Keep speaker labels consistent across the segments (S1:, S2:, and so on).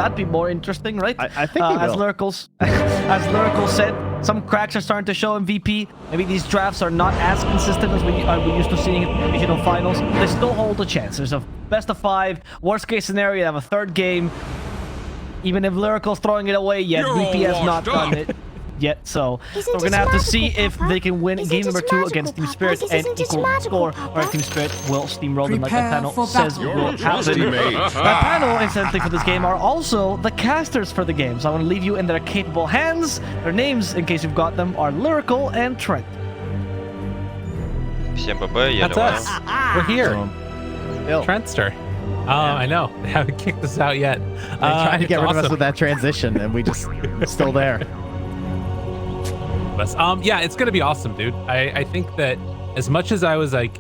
S1: that be more interesting, right?
S2: I think
S1: as Lyrical said, some cracks are starting to show in VP. Maybe these drafts are not as consistent as we used to seeing in regional finals. They still hold a chance. There's a best of 5. Worst case scenario, you have a third game. Even if Lyrical's throwing it away yet, VP has not done it yet. So we're going to have to see if they can win game number 2 against Team Spirit and equal score, or if Team Spirit will steamroll them like that panel says will happen. That panel, incidentally, for this game are also the casters for the game. So I want to leave you in their capable hands. Their names, in case you've got them, are Lyrical and Trent.
S3: That's us. We're here. Trentster. Oh, I know. They haven't kicked us out yet.
S2: They're trying to get rid of us with that transition, and we just still there.
S3: Yeah, it's gonna be awesome, dude. I think that as much as I was like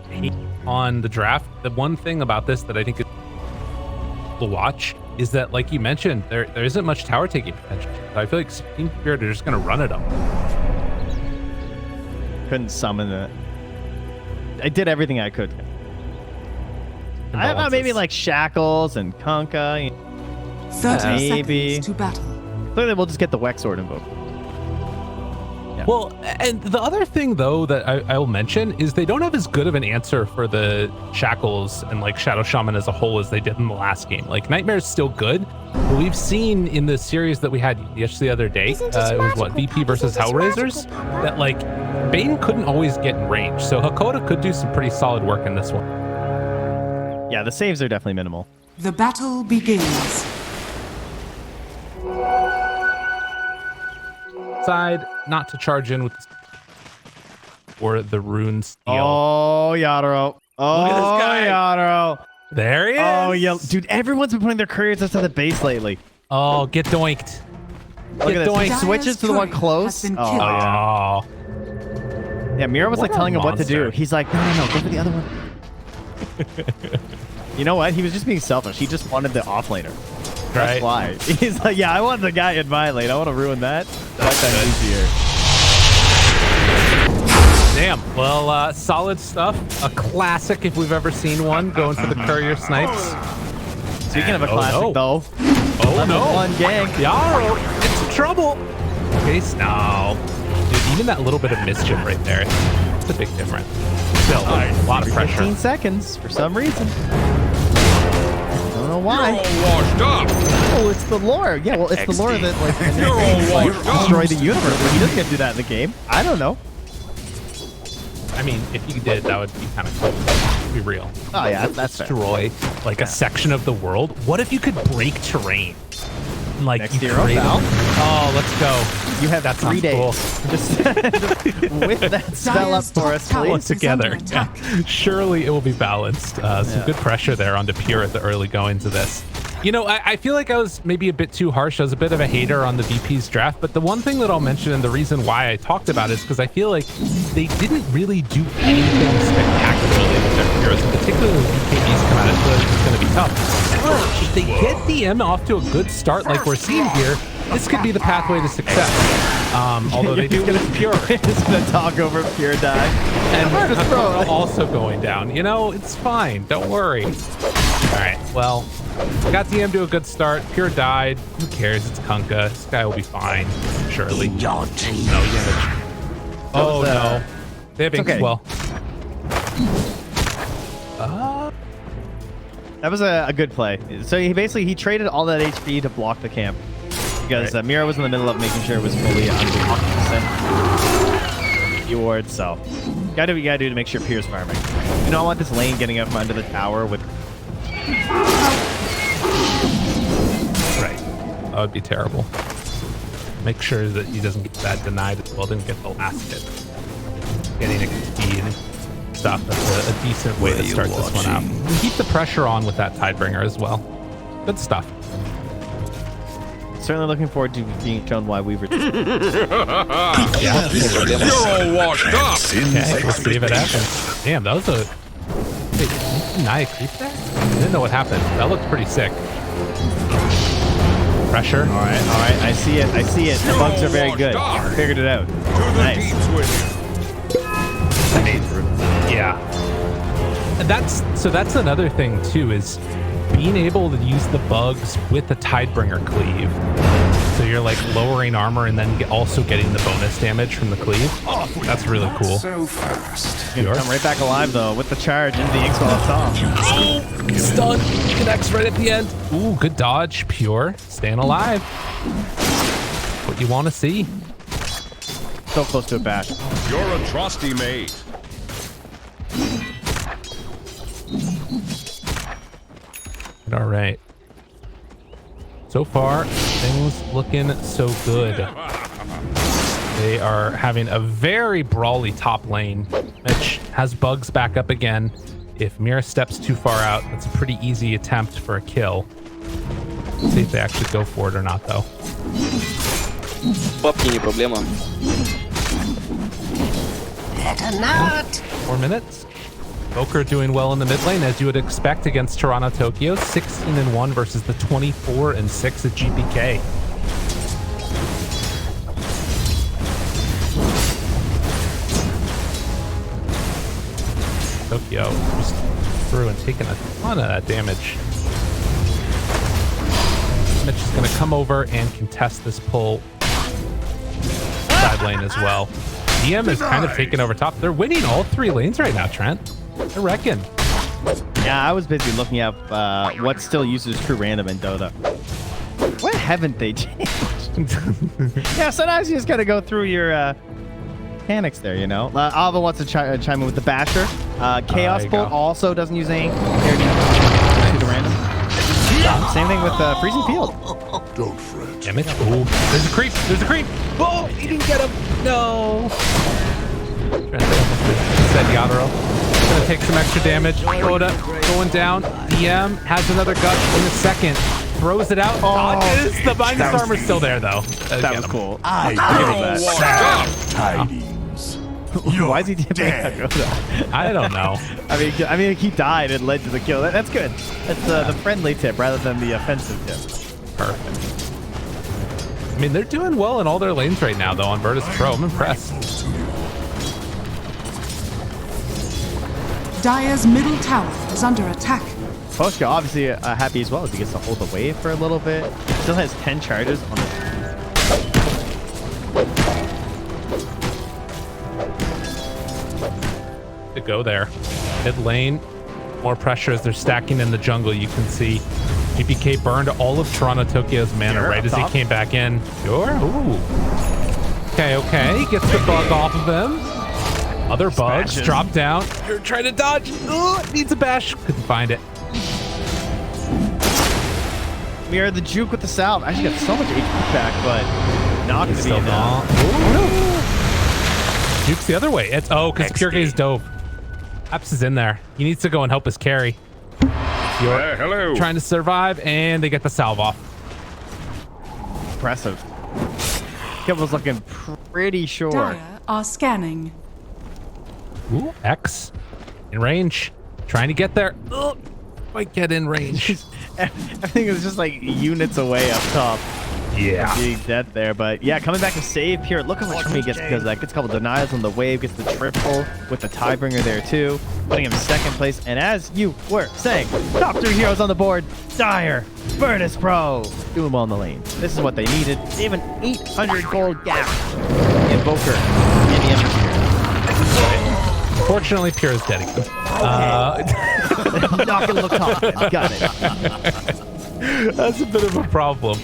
S3: on the draft, the one thing about this that I think is to watch is that, like you mentioned, there isn't much tower taking potential. I feel like Team Spirit are just gonna run at them.
S2: Couldn't summon it. I did everything I could. I thought maybe like Shackles and Kunkka.
S4: 30
S2: maybe.
S4: seconds to battle.
S2: Clearly, we'll just get the Wex Sword invoked.
S3: Yeah. Well, and the other thing though that I will mention is they don't have as good of an answer for the Shackles and like Shadow Shaman as a whole as they did in the last game. Like Nightmare is still good, but we've seen in the series that we had just the other day, it was what, VP versus Hellraisers, that like Bane couldn't always get in range. So Hakoda could do some pretty solid work in this one.
S2: Yeah, the saves are definitely minimal.
S4: The battle begins.
S3: Side not to charge in with this or the rune steal.
S2: Oh, Yadro. Oh,
S3: look at this guy.
S2: Yadro.
S3: There he is.
S2: Oh, yeah. Dude, everyone's been putting their couriers outside the base lately.
S3: Oh, get doinked.
S2: Look at this. He switches to the one close.
S4: Oh,
S2: yeah. Yeah, Mira was like telling him what to do. He's like, no, go for the other one. You know what? He was just being selfish. He just wanted the offlaner. That's why. He's like, yeah, I want the guy in my lane. I want to ruin that. That's easier.
S3: Damn. Well, solid stuff. A classic if we've ever seen one. Going for the courier snipes.
S2: Speaking of a classic, though.
S3: Oh, no.
S2: One gang.
S3: Yaro, it's trouble. Case now. Dude, even that little bit of mischief right there. It's a big difference. Still, a lot of pressure.
S2: 15 seconds for some reason. I don't know why.
S5: You're all washed up.
S2: Oh, it's the lore. Yeah, well, it's the lore that like destroy the universe. But he doesn't get to do that in the game. I don't know.
S3: I mean, if you did, that would be kind of cool. Be real.
S2: Oh yeah, that's
S3: destroy like a section of the world. What if you could break terrain? Like
S2: next year, oh,
S3: let's go.
S2: You have
S3: that
S2: 3 days.
S3: Cool.
S2: Just with that spell up for us, please.
S3: Together. Yeah. Surely it will be balanced. Some good pressure there on Pure at the early goings of this. You know, I feel like I was maybe a bit too harsh. I was a bit of a hater on the VP's draft, but the one thing that I'll mention and the reason why I talked about it is because I feel like they didn't really do anything spectacularly with their heroes, particularly when BKBs come out. I feel like it's going to be tough. If they get DM off to a good start like we're seeing here, this could be the pathway to success. Although they do get it Pure.
S2: It's going to talk over Pure die.
S3: And Virtus.pro also going down. You know, it's fine. Don't worry. All right, well, got DM to a good start. Pure died. Who cares? It's Kunkka. This guy will be fine, surely. No, oh, no. They have Ink as well.
S2: That was a good play. So he traded all that HP to block the camp. Because Mira was in the middle of making sure it was fully under 100% ward, so gotta do what you gotta do to make sure Pierre's farming. You don't want this lane getting up from under the tower with...
S3: Right. That would be terrible. Make sure that he doesn't get that denied as well, didn't get the last hit. Getting XP and stuff. That's a decent way to start this one out. And keep the pressure on with that Tidebringer as well. Good stuff.
S2: Certainly looking forward to being shown why Weaver.
S5: You're all washed up.
S3: Okay, we'll see if it happens. Damn, that was a... Wait, Naya creep there? I didn't know what happened. That looked pretty sick. Pressure.
S2: All right. I see it. The bugs are very good. Figured it out. Nice.
S3: Yeah. And that's another thing too, is being able to use the bugs with the Tidebringer cleave. So you're like lowering armor and then also getting the bonus damage from the cleave. That's really cool.
S6: So fast.
S2: Come right back alive though with the charge into the Inkswell up top.
S3: Oh, stun connects right at the end. Ooh, good dodge. Pure, staying alive. What you want to see.
S2: So close to a bash.
S5: You're a trusty mate.
S3: All right. So far, things looking so good. They are having a very brawly top lane. Mitch has bugs back up again. If Mira steps too far out, that's a pretty easy attempt for a kill. Let's see if they actually go for it or not, though.
S7: Папки не проблема.
S3: 4 minutes. Boker doing well in the mid lane, as you would expect against Toronto Tokyo. 16-1 versus the 24-6 at GPK. Tokyo just through and taking a ton of that damage. Mitch is going to come over and contest this pull side lane as well. DM is kind of taking over top. They're winning all 3 lanes right now, Trent. I reckon.
S2: Yeah, I was busy looking up what still uses true random in Dota. What haven't they changed? Yeah, sometimes you just gotta go through your mechanics there, you know? Alva wants to chime in with the Basher. Chaos Bolt also doesn't use any compared to the random. Same thing with Freezing Field.
S6: Don't fret.
S3: Damage. Oh, there's a creep. There's a creep. Oh, he didn't get him. No. Said Yadro. Gonna take some extra damage. Dota going down. DM has another gush in a second. Throws it out. Dodges. The Minus Armor's still there, though.
S2: That was cool.
S5: Washed up.
S6: Tidings.
S2: Why is he tipping that Dota?
S3: I don't know.
S2: I mean, he died and led to the kill. That's good. That's the friendly tip rather than the offensive tip.
S3: Perfect. I mean, they're doing well in all their lanes right now, though, on Virtus.pro. I'm impressed.
S4: Dire's middle tower is under attack.
S2: Poshka obviously happy as well as he gets to hold the wave for a little bit. Still has 10 charges on the
S3: to go there. Mid lane, more pressure as they're stacking in the jungle. You can see GPK burned all of Toronto Tokyo's mana right as he came back in. Sure. Ooh. Okay. Gets the bug off of him. Other bugs drop down. You're trying to dodge. Ooh, needs a bash. Couldn't find it.
S2: We are the juke with the salve. Actually got so much HP back, but not going to be
S3: Still
S2: enough.
S3: Juke's the other way. It's because Pure Gaze dove. Apps is in there. He needs to go and help us carry.
S5: Hello.
S3: Trying to survive, and they get the salve off.
S2: Impressive. Kibble's looking pretty sure.
S4: Dire are scanning.
S3: Ooh, X in range. Trying to get there. Ugh, might get in range.
S2: Everything is just like units away up top.
S3: Yeah.
S2: Being dead there, but yeah, coming back to save Pure. Look how much money he gets because that gets a couple denials on the wave, gets the triple with the Tidebringer there too, putting him in second place. And as you were saying, top 3 heroes on the board. Dire, Virtus.pro, doing well in the lane. This is what they needed. They have an 800 gold gap in Boker in the Emperor.
S3: Fortunately, Pure is dead again.
S2: Not gonna look top. Got it.
S3: That's a bit of a problem.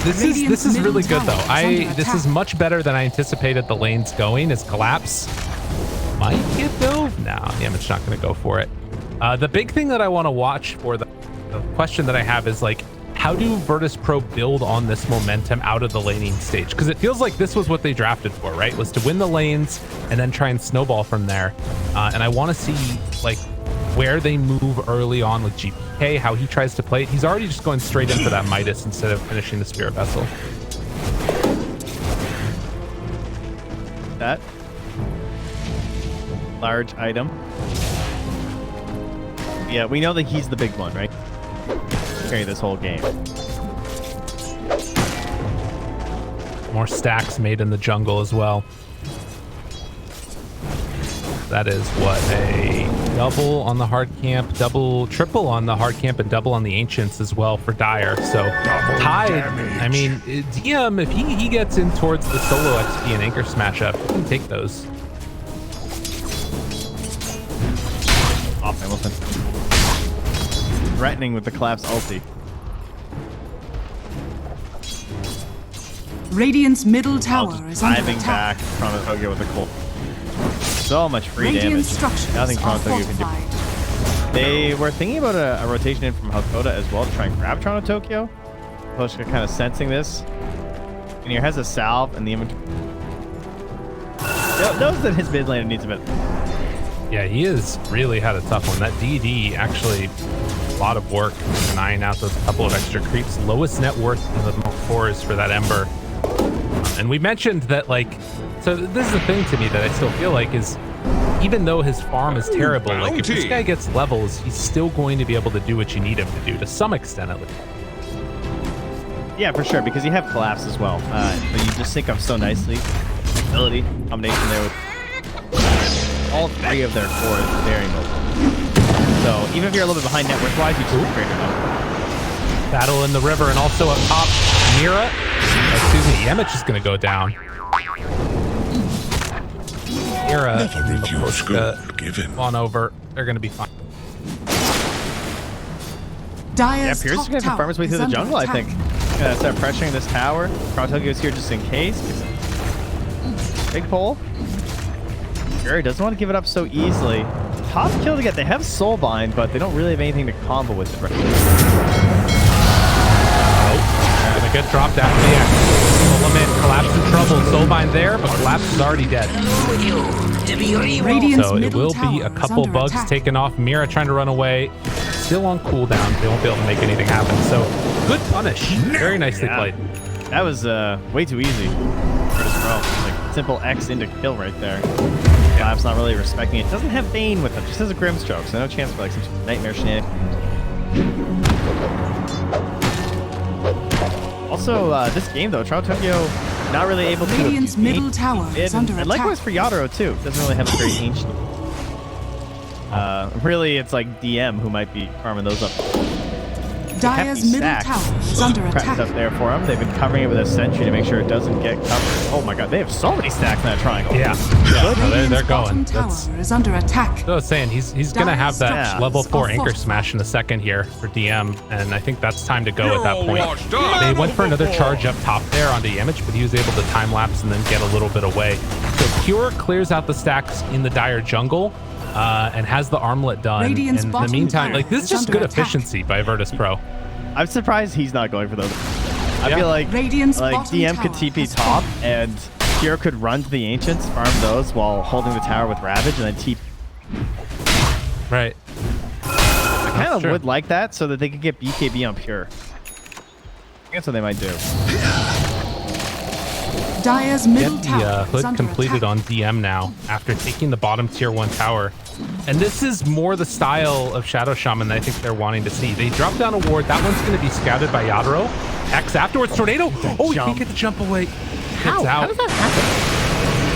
S3: This is really good though. This is much better than I anticipated the lanes going. As Collapse might get dove. No, Damage not going to go for it. The big thing that I want to watch for the question that I have is like, how do Virtus.pro build on this momentum out of the laning stage? Because it feels like this was what they drafted for, right? Was to win the lanes and then try and snowball from there. And I want to see like where they move early on with GPK, how he tries to play it. He's already just going straight into that Midas instead of finishing the Spirit Vessel.
S2: That large item. Yeah, we know that he's the big one, right? Carry this whole game.
S3: More stacks made in the jungle as well. That is what, a double on the hard camp, triple on the hard camp, and double on the ancients as well for Dire. So tied. I mean, DM, if he gets in towards the solo XP and anchor smash up, he can take those.
S2: Off Hamilton. Threatening with the collapse ulti.
S4: Radiant's middle tower is under
S2: diving
S4: attack.
S2: back from Tokyo with the cold. So much free
S4: Radiant
S2: damage.
S4: structures
S2: Nothing
S4: are
S2: Toronto Tokyo can do.
S4: fortified.
S2: They were thinking about a rotation in from Hakoda as well to try and grab Toronto Tokyo. Poshka kind of sensing this. And here has a salve and the inventory. Knows that his mid laner needs a bit.
S3: Yeah, he has really had a tough one. That DD actually a lot of work denying out those couple of extra creeps. Lowest net worth in the cores for that Ember. And we mentioned that, like, so this is the thing to me that I still feel like is, even though his farm is terrible, like if this guy gets levels, he's still going to be able to do what you need him to do to some extent at least.
S2: Yeah, for sure, because you have collapse as well. But you just sync up so nicely. Ability combination there with all three of their cores is very mobile. So even if you're a little bit behind net worth wise, you just create them.
S3: Battle in the river, and also up top, Mira. Excuse me, Yemich is going to go down. Mira, on over. They're going to be fine.
S2: Yeah,
S4: Dire's
S2: Pierce is
S4: top
S2: going to farm
S4: tower
S2: his way
S4: is
S2: through the
S4: under
S2: jungle, I
S4: attack.
S2: think. Gonna start pressuring this tower. Toronto Tokyo is here just in case. Big pull. Fury doesn't want to give it up so easily. Top kill to get. They have Soulbind, but they don't really have anything to combo with it.
S3: Gonna get dropped after the X. Element, Collapse in trouble. Soulbind there, but Collapse is already dead.
S4: Radiant's
S3: So it
S4: middle
S3: will be
S4: tower
S3: a
S4: is
S3: couple
S4: under
S3: bugs
S4: attack.
S3: taken off. Mira trying to run away. Still on cooldown. They won't be able to make anything happen. So good punish. Very nicely played.
S2: That was way too easy. Virtus.pro. Like simple X into kill right there. Collapse not really respecting it. Doesn't have Bane with him. Just has a Grimstroke, so no chance for like some nightmare shenanigans. Also, this game though, Toronto Tokyo not really able to.
S4: Radiant's middle tower is under
S2: and
S4: attack.
S2: likewise for Yadro too. Doesn't really have a very ancient. Really, it's like DM who might be farming those up.
S4: Dire's middle tower is under
S2: Prepped
S4: attack.
S2: up there for them. They've been covering it with a sentry to make sure it doesn't get covered. Oh my god, they have so many stacks in that triangle.
S3: Yeah. No, they're
S4: Radiant's
S3: going.
S4: bottom tower
S3: That's,
S4: is under attack.
S3: I was saying he's gonna have that
S2: Dire's
S3: level 4
S4: structures
S3: anchor
S4: are
S3: smash in a second here for DM, and I think that's time to go at that point.
S5: washed up.
S3: They went for another charge up top there onto Yemich, but he was able to time lapse and then get a little bit away. So Pure clears out the stacks in the Dire jungle and has the armlet done.
S4: Radiant's
S3: And in the
S4: bottom
S3: meantime,
S4: tower
S3: like this is
S4: is
S3: just
S4: under
S3: good
S4: attack.
S3: efficiency by Virtus.pro.
S2: I'm surprised he's not going for those. I feel like
S4: Radiant's
S2: like
S4: bottom
S2: DM could
S4: tower
S2: TP
S4: has
S2: top
S4: fallen.
S2: and Pure could run to the Ancients, farm those while holding the tower with Ravage, and then TP.
S3: Right.
S2: I kind of
S3: true.
S2: would like that so that they could get BKB on Pure. I think that's what they might do.
S4: Dire's
S3: Get
S4: middle
S3: the
S4: tower is
S3: hood
S4: under
S3: completed
S4: attack.
S3: on DM now after taking the bottom tier 1 tower. And this is more the style of Shadow Shaman that I think they're wanting to see. They drop down a ward. That one's going to be scouted by Yadro. X afterwards, Tornado. Oh, he can't get the jump away.
S2: How?
S3: Gets out.
S2: How does that happen?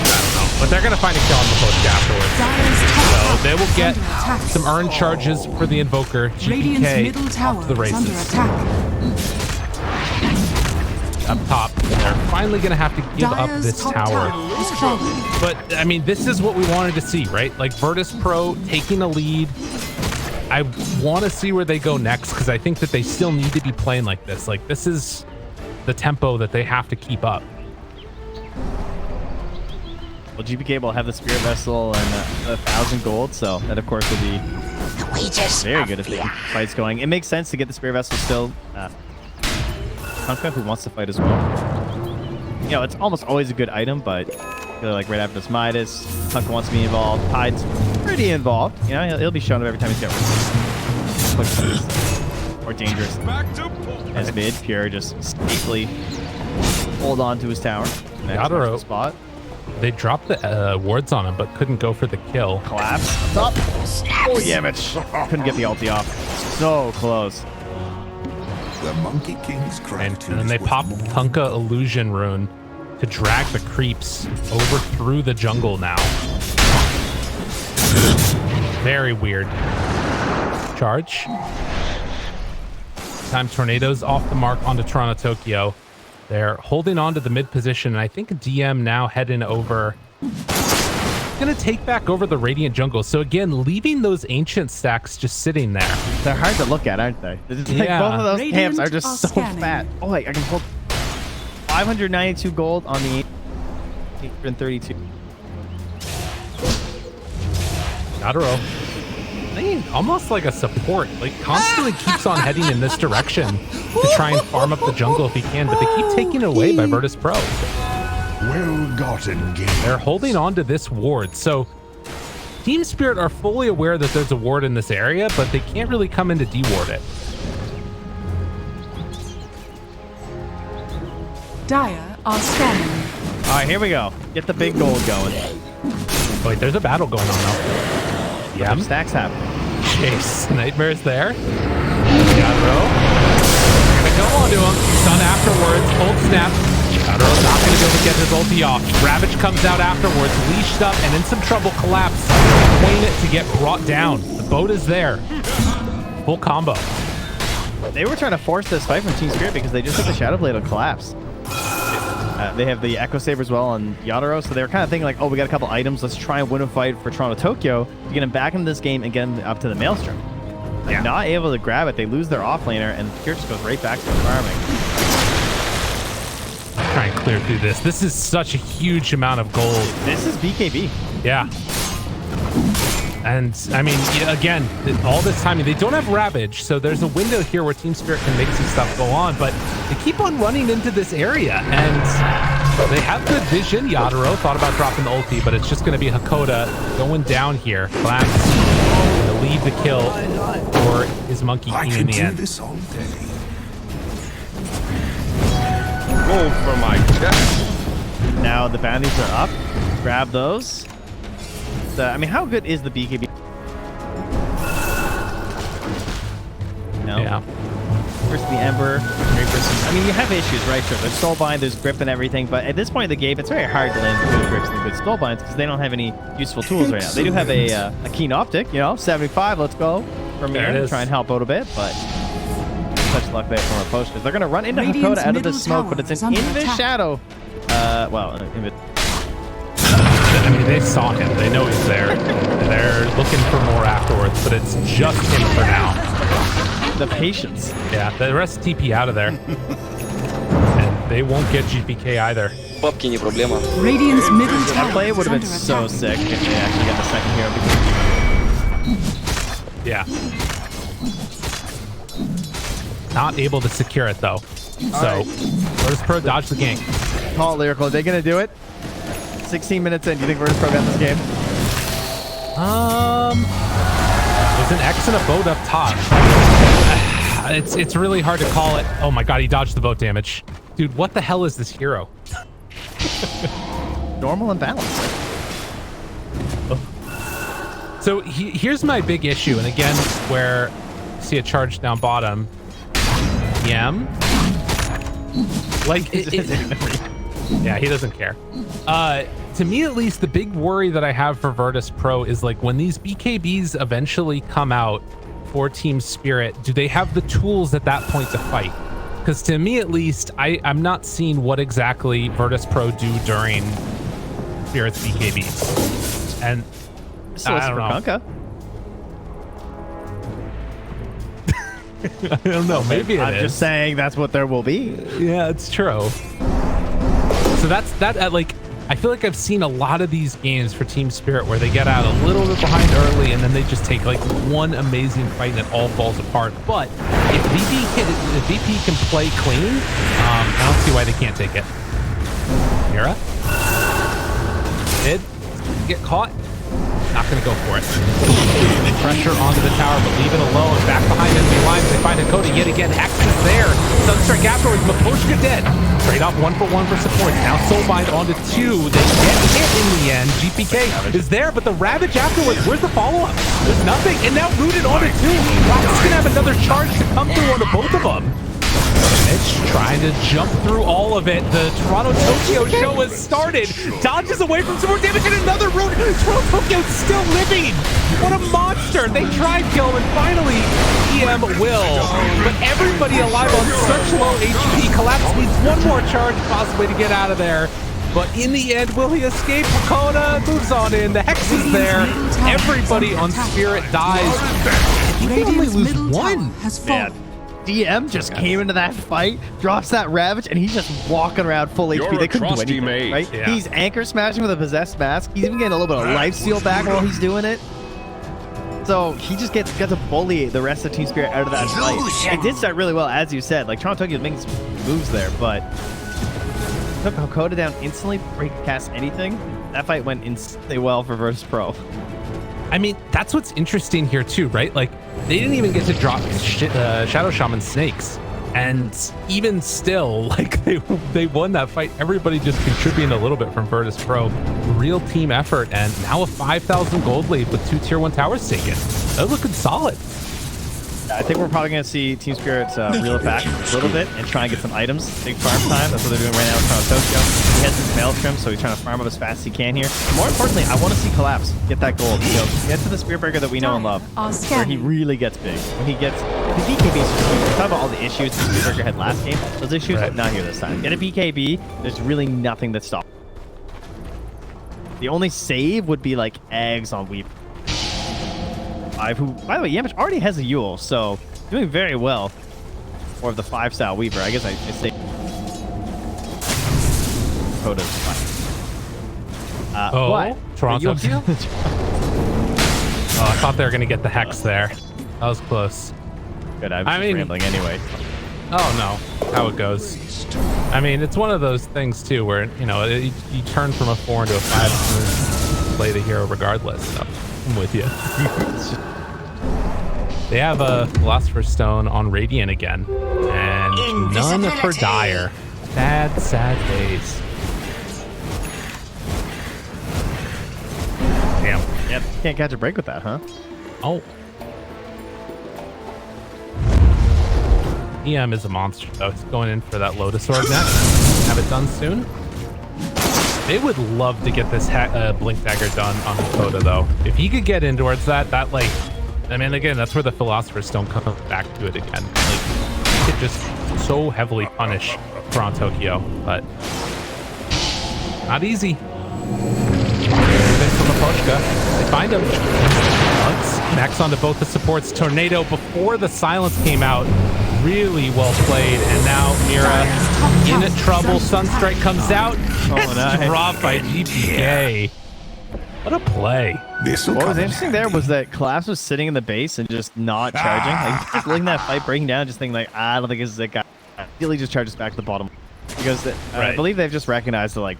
S3: I don't know. But they're going to find a kill on the post afterwards.
S4: Dire's top
S3: So
S4: tower
S3: they will
S4: is
S3: get
S4: under attack.
S3: some earned charges for the Invoker.
S4: Radiant's
S3: GPK
S4: middle tower
S3: off the
S4: is under
S3: races.
S4: attack.
S3: Up top, they're finally going to have to give up
S4: Dire's
S3: this
S4: top
S3: tower.
S4: tower is falling.
S3: But I mean, this is what we wanted to see, right? Like Virtus.pro taking a lead. I want to see where they go next because I think that they still need to be playing like this. Like this is the tempo that they have to keep up.
S2: Well, GPK will have the Spirit Vessel and 1,000 gold, so that of course will be very good if the fight's going. It makes sense to get the Spirit Vessel still. Tonka, who wants to fight as well. You know, it's almost always a good item, but really, like right after this Midas, Tonka wants to be involved. Tide's pretty involved. You know, he'll be showing up every time he's got more dangerous.
S5: Back to
S2: As mid, Pure just safely hold on to his tower.
S3: Yadro.
S2: Spot.
S3: They dropped the wards on him, but couldn't go for the kill.
S2: Collapse. Up. Oh, Yemich. Couldn't get the ulti off. So close.
S6: The Monkey King's
S3: And
S6: gratitude
S3: then
S6: is
S3: they
S6: with
S3: pop
S6: me.
S3: Punka Illusion Rune to drag the creeps over through the jungle now. Very weird. Charge. Time Tornadoes off the mark onto Toronto Tokyo. They're holding on to the mid position, and I think DM now heading over. Gonna take back over the Radiant jungle. So again, leaving those ancient stacks just sitting there.
S2: They're hard to look at, aren't they? It's like both of those camps are just so fat. Oh, I can hold 592 gold on the 832.
S3: Yadaro. Almost like a support, like constantly keeps on heading in this direction to try and farm up the jungle if he can, but they keep taking it away by Virtus.pro.
S6: Well gotten game.
S3: They're holding on to this ward. So Team Spirit are fully aware that there's a ward in this area, but they can't really come in to deward it.
S4: Dire are scanning.
S2: All right, here we go. Get the big gold going.
S3: Oh, wait, there's a battle going on though. Yeah.
S2: Stacks happen.
S3: Chase. Nightmare's there. Yadro. Gonna go onto him. Stun afterwards. Ult snap. Yadro's not gonna be able to get his ulti off. Ravage comes out afterwards, leashed up and in some trouble. Collapse. Wayne it to get brought down. The boat is there. Full combo.
S2: They were trying to force this fight from Team Spirit because they just took the Shadow Blade on Collapse. They have the Echo Saber as well on Yadaro, so they were kind of thinking like, oh, we got a couple items. Let's try and win a fight for Toronto Tokyo to get him back into this game and get him up to the Maelstrom. They're not able to grab it. They lose their offlaner, and Pure just goes right back to the farming.
S3: Try and clear through this. This is such a huge amount of gold.
S2: This is BKB.
S3: Yeah. And I mean, again, all this time, they don't have Ravage, so there's a window here where Team Spirit can make some stuff go on, but they keep on running into this area, and they have good vision. Yadaro thought about dropping the ulti, but it's just going to be Hakoda going down here. Glass going to leave the kill for his Monkey King in the end.
S6: This all day.
S5: Gold for my chest.
S2: Now the bounties are up. Grab those. I mean, how good is the BKB? No.
S3: Yeah.
S2: Versus the Ember. I mean, you have issues, right? Sure, there's Soulbind, there's Grip and everything, but at this point in the game, it's very hard to land good Grips and good Soulbinds because they don't have any useful tools right now. They do have a Keen Optic, you know, 75, let's go. From here to try and help out a bit, but such luck there from our posters. They're going to run into Hakoda out of the smoke, but it's an Invis Shadow.
S3: I mean, they saw him. They know he's there. They're looking for more afterwards, but it's just him for now.
S2: The patience.
S3: Yeah, the rest TP out of there. And they won't get GPK either.
S7: Бабки не проблема.
S4: Radiant's middle
S2: That
S4: tower
S2: play would
S4: is
S2: have been
S4: under
S2: so
S4: attack.
S2: sick if they actually get the second hero.
S3: Yeah. Not able to secure it though. So, Virtus.pro dodge the gank.
S2: Call it, Lyrical. Are they going to do it? 16 minutes in. Do you think Virtus.pro got this game?
S3: There's an X and a boat up top. It's really hard to call it. Oh my god, he dodged the boat damage. Dude, what the hell is this hero?
S2: Normal and balanced.
S3: So here's my big issue, and again, where you see a charge down bottom. Yam. Like, yeah, he doesn't care. To me, at least, the big worry that I have for Virtus.pro is like when these BKBs eventually come out for Team Spirit, do they have the tools at that point to fight? Because to me, at least, I'm not seeing what exactly Virtus.pro do during Spirit's BKBs. And
S2: So it's
S3: I
S2: for
S3: don't know.
S2: Kunkka.
S3: I don't know. Maybe it
S2: I'm
S3: is.
S2: just saying that's what there will be.
S3: Yeah, it's true. So that's that. Like, I feel like I've seen a lot of these games for Team Spirit where they get out a little bit behind early and then they just take like one amazing fight and it all falls apart. But if VP can play clean, I don't see why they can't take it. Mira did get caught. Not going to go for it. Pressure onto the tower, but leave it alone. Back behind enemy lines, they find Hakoda yet again. Hex is there. Sunstrike afterwards. Maposhka dead. Trade off 1-for-1 for support. Now Soulbind onto 2. They get hit in the end. GPK is there, but the Ravage afterwards. Where's the follow-up? There's nothing. And now rooted onto 2. Rock's going to have another charge to come through onto both of them. Ravage trying to jump through all of it. The Toronto Tokyo show has started. Dodges away from some more damage in another room. Toronto Tokyo's still living. What a monster. They tried kill him, and finally EM will. But everybody alive on such low HP. Collapse needs one more charge possibly to get out of there. But in the end, will he escape? Hakona moves on in. The Hex is there. Everybody on Spirit dies. You can only lose one.
S2: Man, DM just came into that fight, drops that Ravage, and he's just walking around full
S5: You're
S2: HP. They
S5: a
S2: couldn't do
S5: trusty
S2: anything,
S5: mate.
S2: right?
S3: Yeah.
S2: He's anchor smashing with a possessed mask. He's even getting a little bit of life steal back while he's doing it. So he just gets to bully the rest of Team Spirit out of that fight. It did start really well, as you said. Like, Toronto Tokyo making some moves there, but took Hakoda down instantly before he could cast anything. That fight went instantly well for Virtus.pro.
S3: I mean, that's what's interesting here too, right? Like, they didn't even get to drop Shadow Shaman Snakes. And even still, like, they won that fight. Everybody just contributing a little bit from Virtus.pro. Real team effort, and now a 5,000 gold lead with 2 tier 1 towers taken. They're looking solid.
S2: I think we're probably going to see Team Spirit reel it back a little bit and try and get some items. Big farm time. That's what they're doing right now with Toronto Tokyo. He has his mail trim, so he's trying to farm up as fast as he can here. More importantly, I want to see Collapse get that gold. You know, get to the Spirit Breaker that we know and love, where he really gets big. When he gets the BKB, we talk about all the issues the Spirit Breaker had last game. Those issues are not here this time. Get a BKB, there's really nothing that stops. The only save would be like eggs on Weep. Who, by the way, Yamish already has a Yule, so doing very well. Or the 5-style Weaver. I guess I say Coda's fine.
S3: Oh, Toronto.
S2: Yule-
S3: Oh, I thought they were going to get the Hex there. That was close.
S2: Good, I was
S3: I
S2: just
S3: mean-
S2: rambling anyway.
S3: Oh, no. How it goes. I mean, it's one of those things, too, where, you know, you turn from a 4 into a 5 and play the hero regardless. So I'm with you. They have a Philosopher's Stone on Radiant again, and none for Dire. Sad, sad days. Damn.
S2: Yep, can't catch a break with that, huh?
S3: Oh. EM is a monster, though. He's going in for that Lotus Orb next. Have it done soon. They would love to get this Blink Dagger done on Hakoda, though. If he could get in towards that, like, I mean, again, that's where the Philosopher's Stone comes back to it again. Like, he could just so heavily punish Toronto Tokyo, but not easy. From Aposhka. They find him. Max onto both the supports. Tornado before the silence came out. Really well played. And now Mira in trouble. Sunstrike comes out. Gets dropped by GPK. What a play.
S2: What was interesting there was that Collapse was sitting in the base and just not charging. Like, he's just letting that fight breaking down, just thinking like, I don't think this is it, guy. Ideally just charges back to the bottom. Because I believe they've just recognized that, like,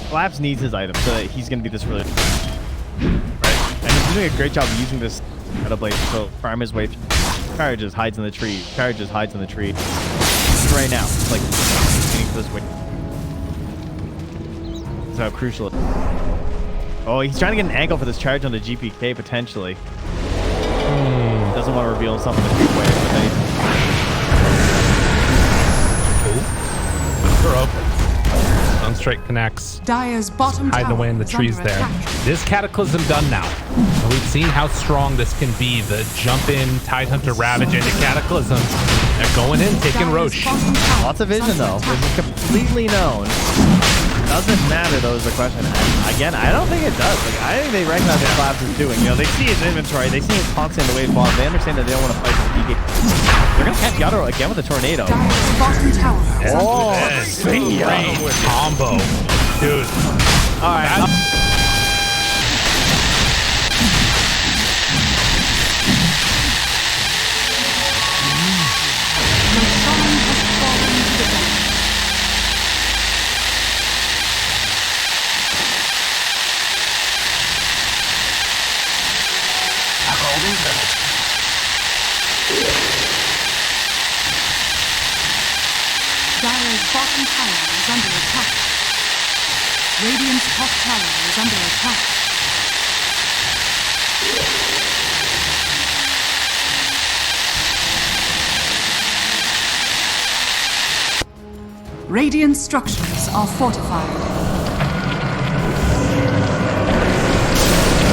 S2: Collapse needs his item, so that he's going to be this really... Right? And he's doing a great job of using this Metal Blade to farm his way through. Charges, hides in the tree. Charges, hides in the tree. Right now, it's like, waiting for this win. That's how crucial it is. Oh, he's trying to get an angle for this charge on the GPK, potentially. Doesn't want to reveal something in a big way, but then
S3: We're open. Sunstrike connects.
S4: Dire's bottom
S3: Hiding
S4: tower
S3: away in the
S4: is
S3: trees
S4: under
S3: there.
S4: attack.
S3: This Cataclysm done now. And we've seen how strong this can be. The jump in, Tidehunter Ravage into Cataclysm. They're going in, taking
S4: Dire's
S3: Roche.
S4: bottom tower
S2: lots of
S4: is
S2: vision,
S4: under
S2: though.
S4: attack.
S2: This is completely known. Doesn't matter, though, is the question. And again, I don't think it does. Like, I think they recognize what Collapse is doing. You know, they see his inventory. They see his constant in the wave bottom. They understand that they don't want to fight for the DK. They're going to catch Yadro again with a tornado.
S4: Dire's bottom tower is under attack.
S3: Great combo. Dude.
S2: All right.
S4: Your song has fallen to the ground. Dire's bottom tower is under attack. Radiant's top tower is under attack. Radiant structures are fortified.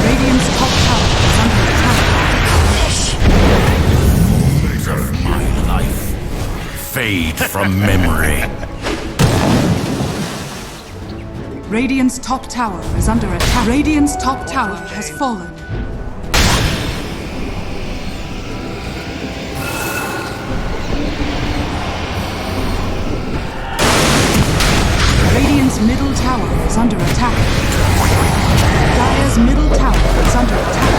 S4: Radiant's top tower is under attack.
S6: Never my life fade from memory.
S4: Radiant's top tower is under attack. Radiant's top tower has fallen. Radiant's middle tower is under attack. Dire's middle tower is under attack.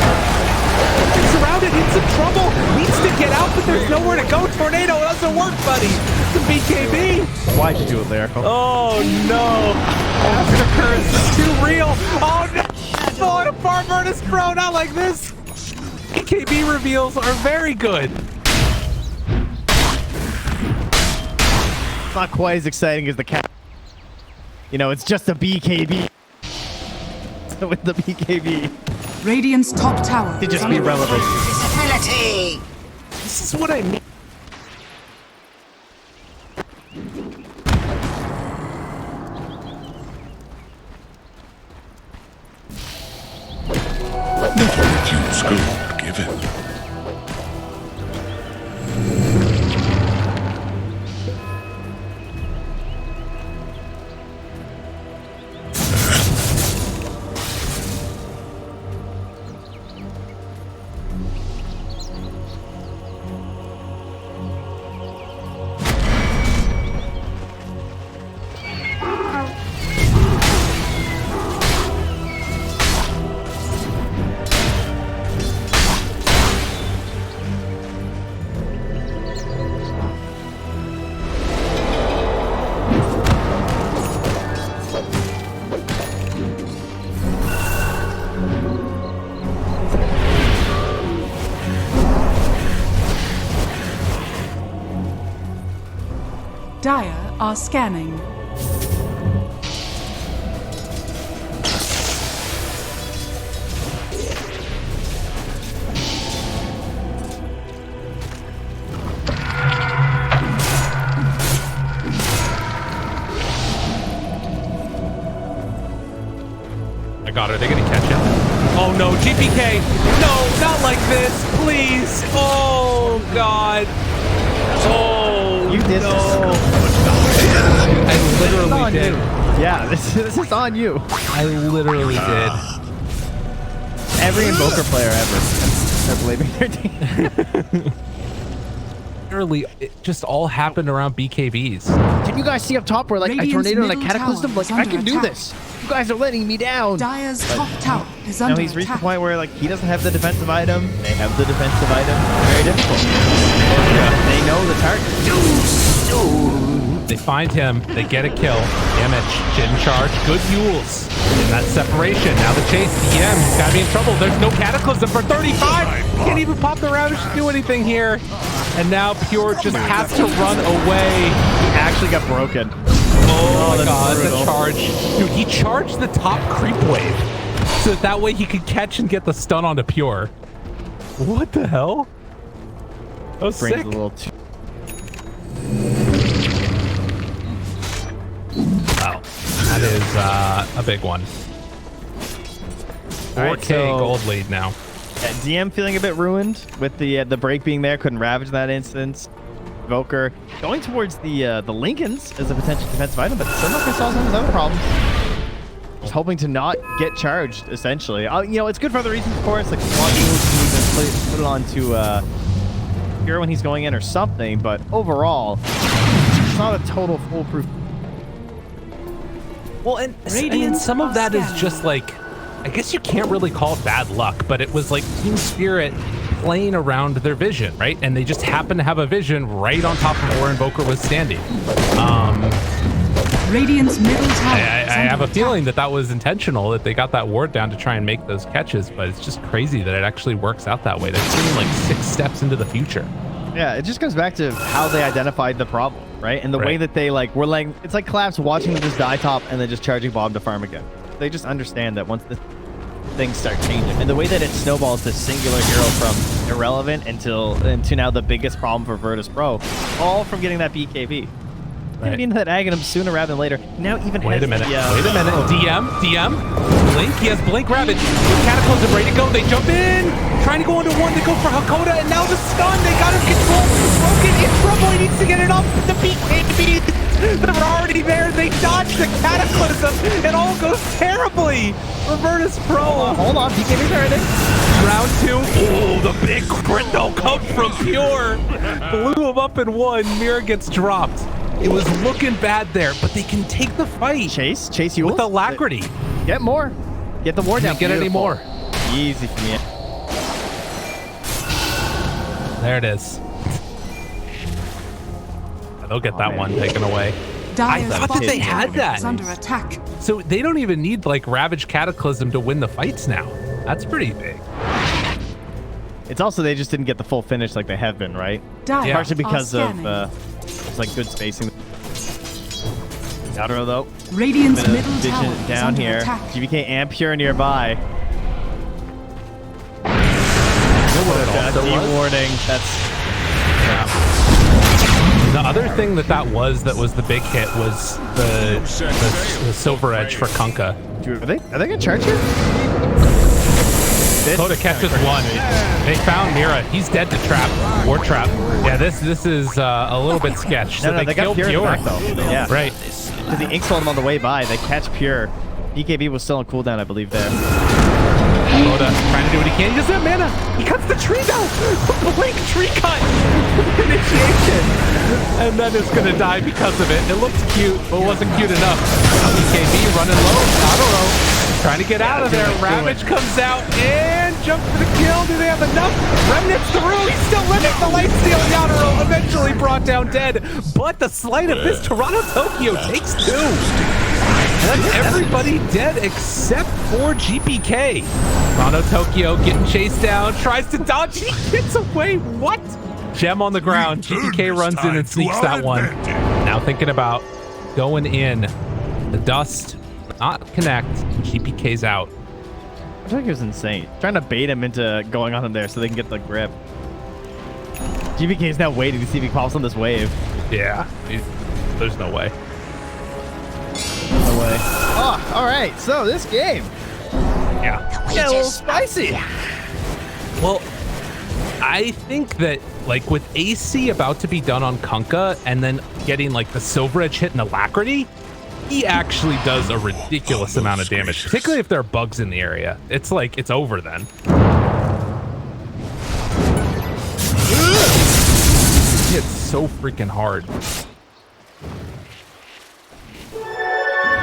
S3: It's surrounded, it's in trouble. Needs to get out, but there's nowhere to go. Tornado doesn't work, buddy. It's a BKB.
S2: Why'd you do it, Lyrical?
S3: Oh no. Aftercurrents is too real. Oh no. Falling apart, Virtus.pro, not like this. BKB reveals are very good.
S2: It's not quite as exciting as the cat. You know, it's just a BKB. So with the BKB,
S4: Radiant's top tower
S2: it
S4: is
S2: just
S4: under
S2: be relevant.
S3: This is what I mean.
S6: Fortune's gold given.
S4: Dire are scanning.
S3: I got her. Are they gonna catch him? Oh no, GPK! No, not like this, please! Oh god! Oh,
S2: You did
S3: no!
S2: this.
S3: I literally
S2: on
S3: did.
S2: you. Yeah, this is on you.
S3: I literally did.
S2: Every Invoker player ever. That's leaving their team.
S3: Literally, it just all happened around BKBs.
S2: Can you guys see up top where like a
S4: Radiant's
S2: tornado and a
S4: middle
S2: cataclysm?
S4: tower
S2: Like
S4: is
S2: I
S4: under
S2: can do
S4: attack.
S2: this. You guys are letting me down.
S4: Dire's top tower is
S2: Now
S4: under
S2: he's reached the
S4: attack.
S2: point where like he doesn't have the defensive item. They have the defensive item. Very difficult. They know the target.
S3: They find him, they get a kill. Damage, Jin charge, good mules. In that separation, now the chase, DM, he's gotta be in trouble. There's no cataclysm for 35. Can't even pop the router to do anything here. And now Pure just has to run away.
S2: He actually got broken.
S3: Oh my
S2: that's
S3: god,
S2: brutal.
S3: the charge. Dude, he charged the top creep wave. So that way he could catch and get the stun onto Pure. What the hell? That was
S2: Brings
S3: sick.
S2: a little too.
S3: Wow. That is a big one. 4K
S2: Alright, so-
S3: gold lead now.
S2: DM feeling a bit ruined with the break being there. Couldn't ravage that instance. Invoker going towards the Lincolns as a potential defensive item, but still not gonna solve some of his other problems. Just hoping to not get charged, essentially. You know, it's good for other reasons, of course. Like one move, you can put it onto Pure when he's going in or something, but overall, it's not a total foolproof.
S3: Well, and
S4: Radiant
S3: some of that is
S4: scanning.
S3: just like, I guess you can't really call it bad luck, but it was like Team Spirit playing around their vision, right? And they just happened to have a vision right on top of where Invoker was standing.
S4: Radiant's middle tower
S3: I
S4: is
S3: have
S4: under
S3: a feeling that that was intentional, that they got that ward down to try and make those catches, but it's just crazy that it actually works out that way. They're seeing like 6 steps into the future.
S2: Yeah, it just goes back to how they identified the problem, right? And the way
S3: Right.
S2: that they like were like, it's like Collapse watching them just die top and then just charging bomb to farm again. They just understand that once the things start changing, and the way that it snowballs this singular hero from irrelevant into now the biggest problem for Virtus.pro, all from getting that BKB. Right. Into that Aghanim sooner rather than later. Now even
S3: Wait
S2: has
S3: a minute.
S2: the,
S3: Wait a minute. DM. Blink. He has Blink Ravage. With Cataclysm ready to go. They jump in. Trying to go into one. They go for Hakoda. And now the stun. They got him controlled. Broken in trouble. He needs to get it off. The BKB that are already there. They dodge the Cataclysm. It all goes terribly for Virtus.pro.
S2: Hold on. BKB's already.
S3: Round 2. Oh, the big crit though comes from Pure. Blew him up in one. Mira gets dropped. It was looking bad there, but they can take the fight.
S2: Chase you
S3: with alacrity.
S2: Get more. Get the ward down.
S3: Can't get any more.
S2: Easy for me.
S3: There it is. They'll get that one taken away. I thought that they had that.
S4: Under attack.
S3: So they don't even need like Ravage Cataclysm to win the fights now. That's pretty big.
S2: It's also they just didn't get the full finish like they have been, right?
S4: Yeah.
S2: Partially because of it's like good spacing. Outer though.
S4: Radiant's middle tower is
S2: down
S4: under
S2: here.
S4: attack.
S2: GBK and Pure nearby. Warning. That's
S3: the other thing that was the big hit was the Silver Edge for Kunkka.
S2: Are they gonna charge you?
S3: Coda catches one. They found Mira. He's dead to trap. War trap. Yeah, this is a little bit sketch. So
S2: they
S3: killed
S2: got Pure.
S3: Pure.
S2: Back, though. Yeah.
S3: Right.
S2: Because the Ink stole him on the way by. They catch Pure. BKB was still on cooldown, I believe, there.
S3: Coda trying to do what he can. He doesn't have mana. He cuts the tree down. Blink tree cut. Initiation. And then it's going to die because of it. It looks cute, but wasn't cute enough. BKB running low. Auto trying to get out of there. Ravage comes out and jumps for the kill. Do they have enough? Remnants through. He's still living. The light steal Yatoro eventually brought down dead. But the sleight of this Toronto Tokyo takes 2. That's everybody dead except for GPK. Toronto Tokyo getting chased down, tries to dodge, he gets away. What? Gem on the ground. GPK runs in and sneaks that one. Now thinking about going in. The dust, not connect. GPK's out.
S2: Tokyo's insane. Trying to bait him into going on him there so they can get the grip. GPK's now waiting to see if he pops on this wave.
S3: Yeah, there's no way.
S2: No way. Oh, all right. So this game.
S3: Yeah.
S2: Get a little spicy.
S3: Well, I think that like with AC about to be done on Kunkka and then getting like the Silver Edge hit and Alacrity, he actually does a ridiculous amount of damage, particularly if there are bugs in the area. It's like, it's over then. It's so freaking hard.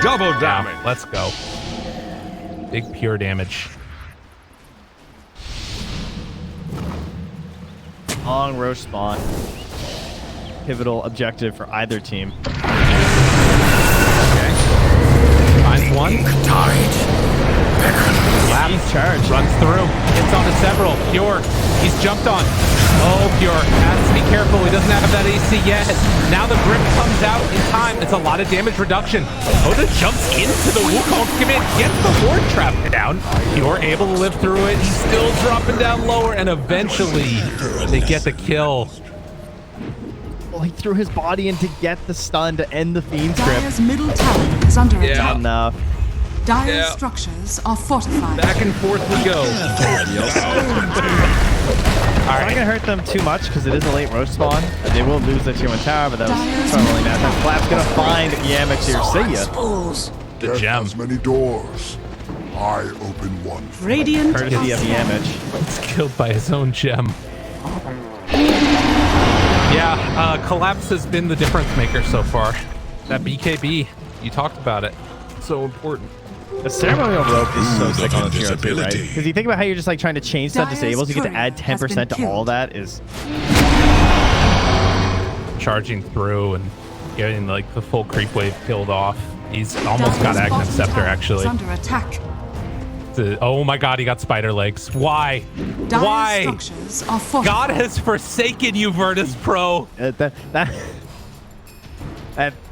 S5: Double damage.
S3: Yeah, let's go. Big Pure damage.
S2: Long Roche spawn. Pivotal objective for either team.
S3: Okay. Finds one.
S2: He's charged.
S3: Runs through. Hits onto several. Pure. He's jumped on. Oh, Pure. Has to be careful. He doesn't have that AC yet. Now the grip comes out in time. It's a lot of damage reduction. Oda jumps into the Wukong commit. Gets the ward trap down. Pure able to live through it. He's still dropping down lower. And eventually they get the kill.
S2: Well, he threw his body in to get the stun to end the Fiend's grip.
S4: Dire's middle tower is under attack.
S2: Enough.
S4: Dire's structures are fortified.
S3: Back and forth we go.
S2: All right. It's not gonna hurt them too much because it is a late roast spawn. They will lose the tier 1 tower, but that was probably not that. Flap's gonna find Yamich here. See ya.
S3: The gem.
S6: Has many doors. I open one.
S4: Radiant
S2: Courtesy of Yamich.
S3: It's killed by his own gem. Yeah, Collapse has been the difference maker so far. That BKB, you talked about it. So important.
S2: The ceremonial rope is so sick on the tier 2, right? Because you think about how you're just like trying to change stun disables, you get to add 10% to all that is
S3: charging through and getting like the full creep wave killed off. He's almost got Aghanim Scepter actually.
S4: Under attack.
S3: Oh my god, he got spider legs. Why? Why? God has forsaken you, Virtus.pro.
S2: That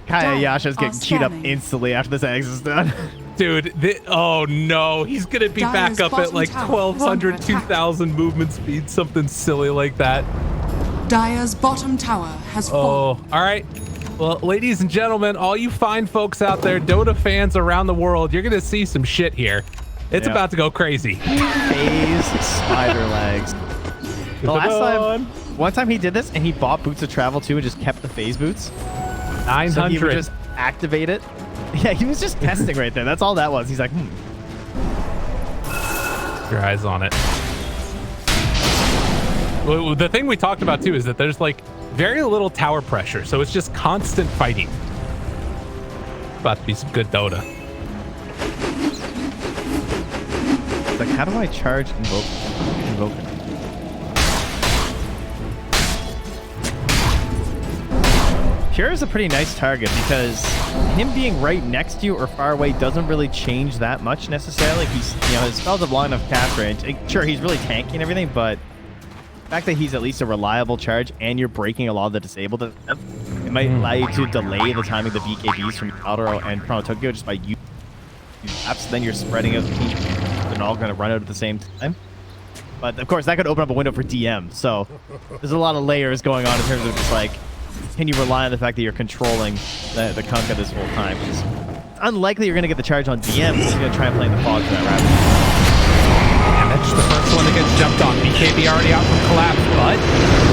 S2: Kaya Yasha's getting queued up instantly after this X is done.
S3: Dude, oh no, he's gonna be back up at like 1,200, 2,000 movement speed, something silly like that.
S4: Dire's bottom tower has fallen.
S3: Oh, all right. Well, ladies and gentlemen, all you fine folks out there, Dota fans around the world, you're going to see some shit here. It's about to go crazy.
S2: Phase spider legs. The last time, one time he did this, and he bought boots of travel too, and just kept the phase boots.
S3: 900.
S2: So he would just activate it. Yeah, he was just testing right there. That's all that was. He's like,
S3: Your eyes on it. Well, the thing we talked about too is that there's like very little tower pressure, so it's just constant fighting. About to be some good Dota.
S2: It's like, how do I charge Invoker? Pure is a pretty nice target because him being right next to you or far away doesn't really change that much necessarily. He's, his spells have long enough cast range. Sure, he's really tanky and everything, but the fact that he's at least a reliable charge and you're breaking a lot of the disabled, it might allow you to delay the timing of the BKBs from Outro and Chrono Tokyo just by using apps. Then you're spreading out the team. They're all going to run out at the same time. But of course, that could open up a window for DM. So there's a lot of layers going on in terms of just like, can you rely on the fact that you're controlling the Kunkka this whole time? It's unlikely you're going to get the charge on DM because you're going to try and play in the fog for that rapid.
S3: And that's the first one that gets jumped on. BKB already out from Collapse, but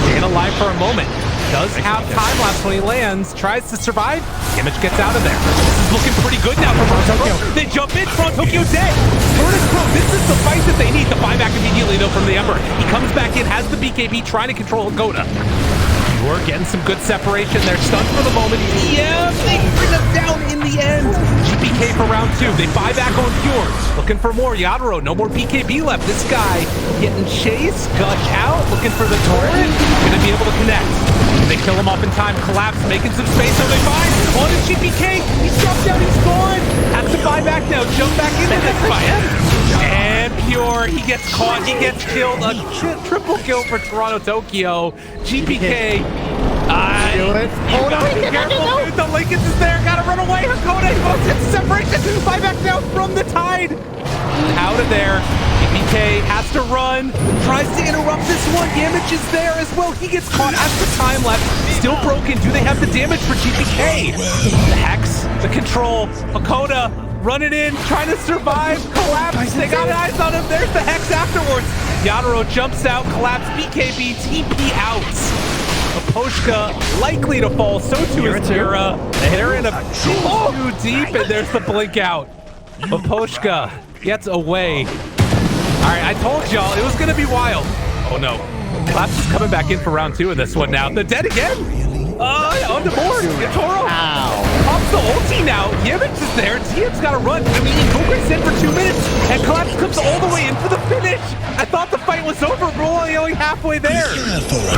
S3: staying alive for a moment. Does have time lapse when he lands, tries to survive. Image gets out of there. This is looking pretty good now for Tokyo. They jump in, Tokyo dead. Virtus.pro, this is the fight that they need. The buyback immediately though from the Ember. He comes back in, has the BKB trying to control Hakoda. We're getting some good separation. They're stunned for the moment. Yeah, they bring us down in the end. GPK for round 2. They buy back on Pure. Looking for more. Yadaro, no more BKB left. This guy getting chased. Gush out. Looking for the turret. Gonna be able to connect. They kill him off in time. Collapse. Making some space. So they find on his GPK. He's dropped down. He's gone. Has to buy back now. Jump back into this fight. And Pure. He gets caught. He gets killed. A triple kill for Toronto Tokyo. GPK.
S2: Oh no, he
S3: careful, dude. The Lincoln is there. Gotta run away. Hakoda hits separation. Buy back now from the tide. Out of there. GPK has to run. Tries to interrupt this one. Damage is there as well. He gets caught as the time left. Still broken. Do they have the damage for GPK? The Hex, the control. Hakoda running in, trying to survive. Collapse. They got eyes on him. There's the Hex afterwards. Yadaro jumps out. Collapse. BKB. TP out. Aposhka likely to fall, so too is Mira. They're in a too deep, and there's the blink out. Aposhka gets away. All right, I told y'all it was gonna be wild. Oh no, Collapse is coming back in for round 2 of this one now. They're dead again. On the board. Toro pops the ulti now. Yimich is there. TM's got to run. I mean, Invoker's in for 2 minutes, and Collapse comes all the way in for the finish. I thought the fight was over, but we're only halfway there.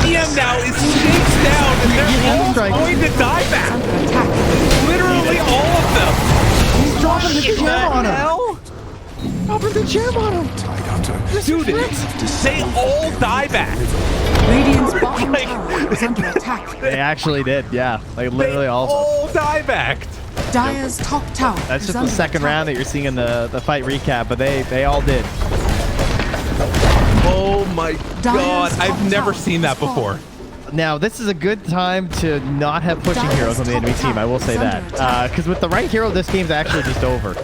S3: TM now is chased down, and they're all going to die back. Literally all of them.
S2: He's dropping the gem on him. Dropping the gem on him.
S3: Dude, they all die back.
S4: Radiant's bottom tower is under attack.
S2: They actually did, yeah. Like literally all
S3: die backed.
S4: Dire's top tower.
S2: That's just the second round that you're seeing in the fight recap, but they all did.
S3: Oh my god, I've never seen that before.
S2: Now, this is a good time to not have pushing heroes on the enemy team, I will say that. Because with the right hero, this game's actually just over.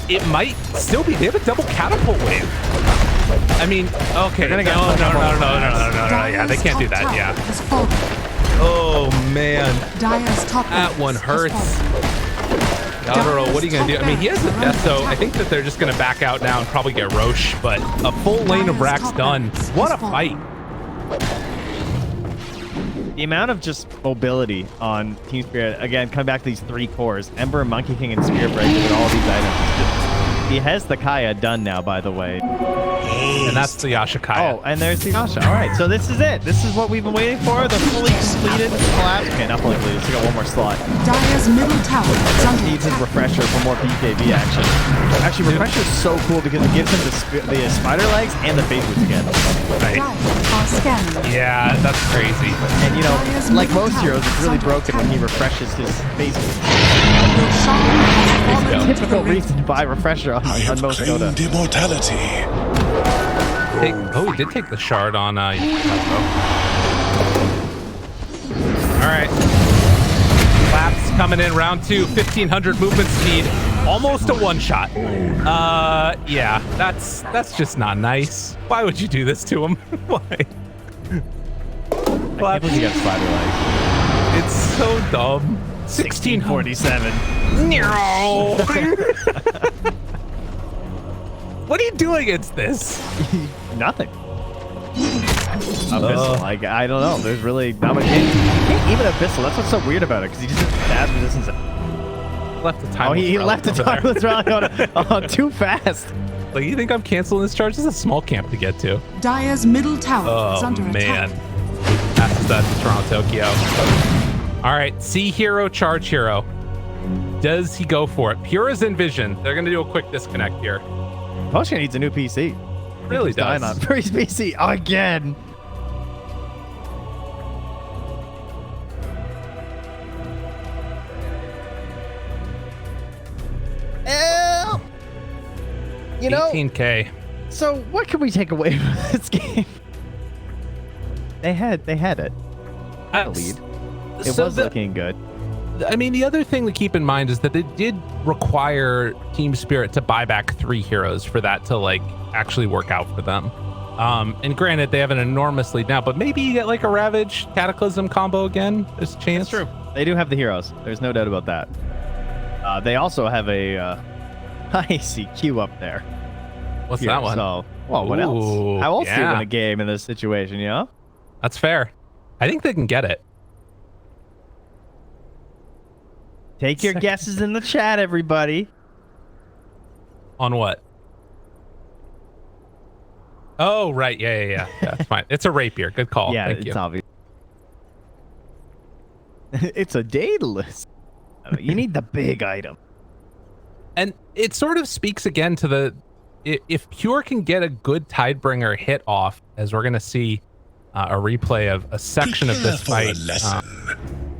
S3: It might still be. They have a double catapult wave. I mean, okay. No. Yeah, they can't do that. Yeah. Oh man. That one hurts. Yadaro, what are you gonna do? I mean, he has the death, so I think that they're just gonna back out now and probably get Roche. But a full lane of Rax done. What a fight!
S2: The amount of just mobility on Team Spirit, again, coming back to these 3 cores, Ember, Monkey King, and Spirit Breaker with all these items. He has the Kaya done now, by the way.
S3: And that's the Yasha Kaya.
S2: Oh, and there's the Yasha. All right, so this is it. This is what we've been waiting for. The fully completed collapse. Okay, not fully completed. We got one more slot.
S4: Dire's middle tower is under
S2: Needs his refresher for more BKB action. Actually, refresher is so cool because it gives him the spider legs and the face boots again.
S3: Right. Yeah, that's crazy.
S2: And you know, like most heroes, it's really broken when he refreshes his face boots. It's a typical reason to buy refresher on most Dota.
S5: Immortality.
S3: Oh, he did take the shard on. All right. coming in round 2, 1500 movement speed, almost a one-shot. Yeah, that's just not nice. Why would you do this to him? Why?
S2: I can't believe you got spider legs.
S3: It's so dumb.
S2: 1647.
S3: No. What are you doing against this?
S2: Nothing. Abyssal, like, I don't know. There's really not much. Even Abyssal, that's what's so weird about it, because he just has bad resistance.
S3: Left the time.
S2: Oh, he left the timeless rally on too fast.
S3: Like, you think I'm canceling this charge? This is a small camp to get to.
S4: Dire's middle tower is
S3: Oh,
S4: under
S3: man.
S4: attack.
S3: Passes that to Toronto, Tokyo. All right, sea hero, charge hero. Does he go for it? Pura's in vision. They're going to do a quick disconnect here.
S2: Potion needs a new PC.
S3: Really
S2: He's dying
S3: does.
S2: on Furry's PC again. You know,
S3: 18K.
S2: so what can we take away from this game? They had it. A lead. It was looking good.
S3: I mean, the other thing to keep in mind is that they did require Team Spirit to buy back 3 heroes for that to like actually work out for them. And granted, they have an enormous lead now, but maybe you get like a Ravage Cataclysm combo again. There's a chance.
S2: That's true. They do have the heroes. There's no doubt about that. They also have a icy Q up there.
S3: What's
S2: Here,
S3: that one?
S2: So, well, what else?
S3: Ooh,
S2: How else do you
S3: yeah.
S2: win a game in this situation, you know?
S3: That's fair. I think they can get it.
S2: Take your guesses in the chat, everybody.
S3: On what? Oh, right. Yeah. That's fine. It's a rapier. Good call.
S2: Yeah,
S3: Thank
S2: it's
S3: you.
S2: obvious. It's a Daedalus. You need the big item.
S3: And it sort of speaks again to the if Pure can get a good Tidebringer hit off, as we're going to see a replay of a section of this fight.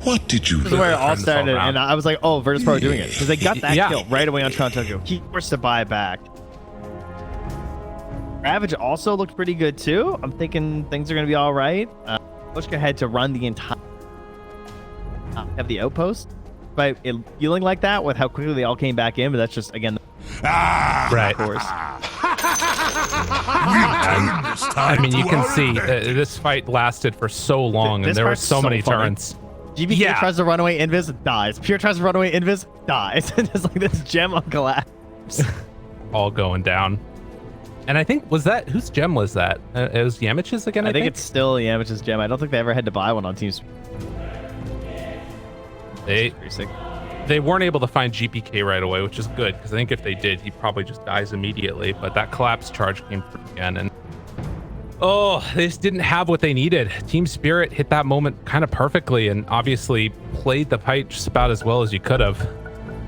S6: What did you
S2: This is where it all
S3: turn this all
S2: started,
S3: around.
S2: and I was like, oh, Virtus.pro doing it. Because they got that
S3: Yeah.
S2: kill right away on Toronto. He forced to buy back. Ravage also looked pretty good, too. I'm thinking things are going to be all right. Pushka had to run the entire... have the outpost. By it feeling like that with how quickly they all came back in, but that's just, again,
S3: Right.
S2: of course.
S3: I mean, you can see this fight lasted for so long,
S2: This
S3: and there were
S2: part's
S3: so
S2: so
S3: many
S2: funny.
S3: turns.
S2: GBK
S3: Yeah.
S2: tries to run away, Invis dies. Pure tries to run away, Invis dies. It's like this gem on collapse.
S3: All going down. And I think, whose gem was that? It was Yamich's again,
S2: I think it's still Yamich's gem. I don't think they ever had to buy one on Teams.
S3: They weren't able to find GPK right away, which is good, because I think if they did, he probably just dies immediately. But that collapse charge came through again, and they just didn't have what they needed. Team Spirit hit that moment kind of perfectly, and obviously played the fight just about as well as you could have.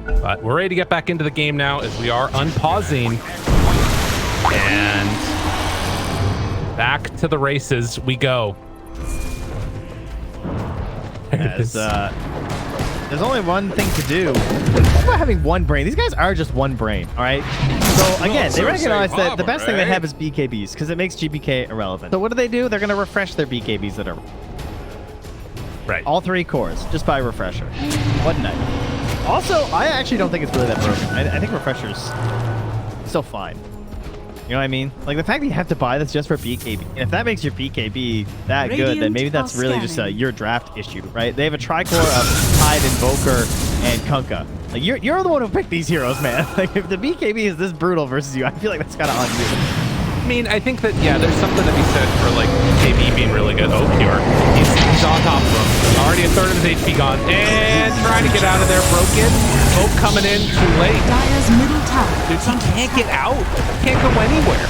S3: But we're ready to get back into the game now, as we are unpausing, and back to the races we go.
S2: There's only one thing to do. It's about having one brain. These guys are just one brain, all right? So, again, they recognize that the best thing they have is BKBs, because it makes GPK irrelevant. So what do? They're going to refresh their BKBs that are...
S3: Right.
S2: All 3 cores, just by refresher. One night. Also, I actually don't think it's really that broken. I think refresher's still fine. You know what I mean? Like, the fact that you have to buy this just for BKB, and if that makes your BKB that good, then maybe that's really just your draft issue, right? They have a tricore of Tide, Invoker, and Kunkka. Like, you're the one who picked these heroes, man. Like, if the BKB is this brutal versus you, I feel like that's kind of on you.
S3: I mean, I think that, yeah, there's something to be said for, like, KB being really good. Oh, Pure. He's on top of him. Already a third of his HP gone. And trying to get out of there. Broken. Hope coming in too late.
S4: Dire's middle tower.
S3: Dude, he can't get out. Can't go anywhere.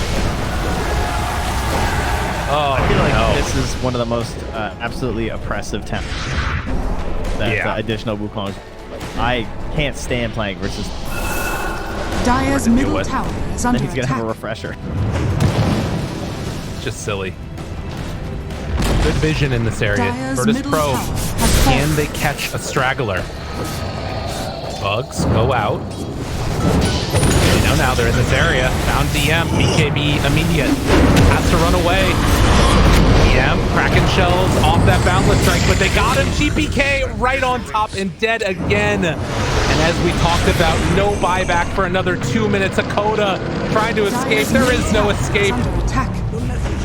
S3: Oh,
S2: I feel like
S3: no.
S2: this is one of the most absolutely oppressive temps. That additional Wukong. I can't stand playing versus...
S4: Dire's middle tower is
S2: Then
S4: under
S2: he's going to have a
S4: attack.
S2: refresher.
S3: Just silly. Good vision in this area.
S4: Dire's
S3: Virtus.pro.
S4: middle tower has
S3: Can
S4: fallen.
S3: they catch a straggler? Bugs go out. Now they're in this area. Found DM. BKB immediate. Has to run away. DM cracking shells off that boundless strike, but they got him. TPK right on top and dead again. And as we talked about, no buyback for another 2 minutes. Akoda trying to escape. There is no escape.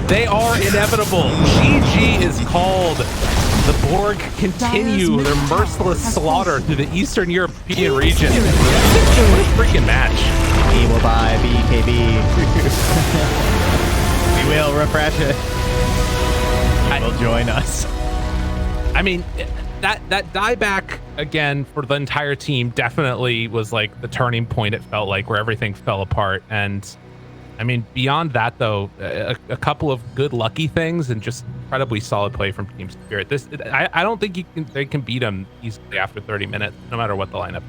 S3: They are inevitable. GG is called. The Borg continue their merciless slaughter through the Eastern European region. What a freaking match.
S2: He will buy BKB. We will refresh it. He will join us.
S3: I mean, that dieback again for the entire team definitely was like the turning point. It felt like where everything fell apart. And I mean, beyond that though, a couple of good lucky things and just incredibly solid play from Team Spirit. I don't think they can beat them easily after 30 minutes, no matter what the lineup.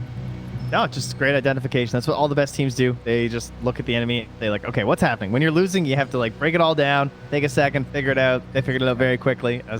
S2: No, just great identification. That's what all the best teams do. They just look at the enemy. They like, okay, what's happening? When you're losing, you have to like break it all down, take a second, figure it out. They figured it out very quickly.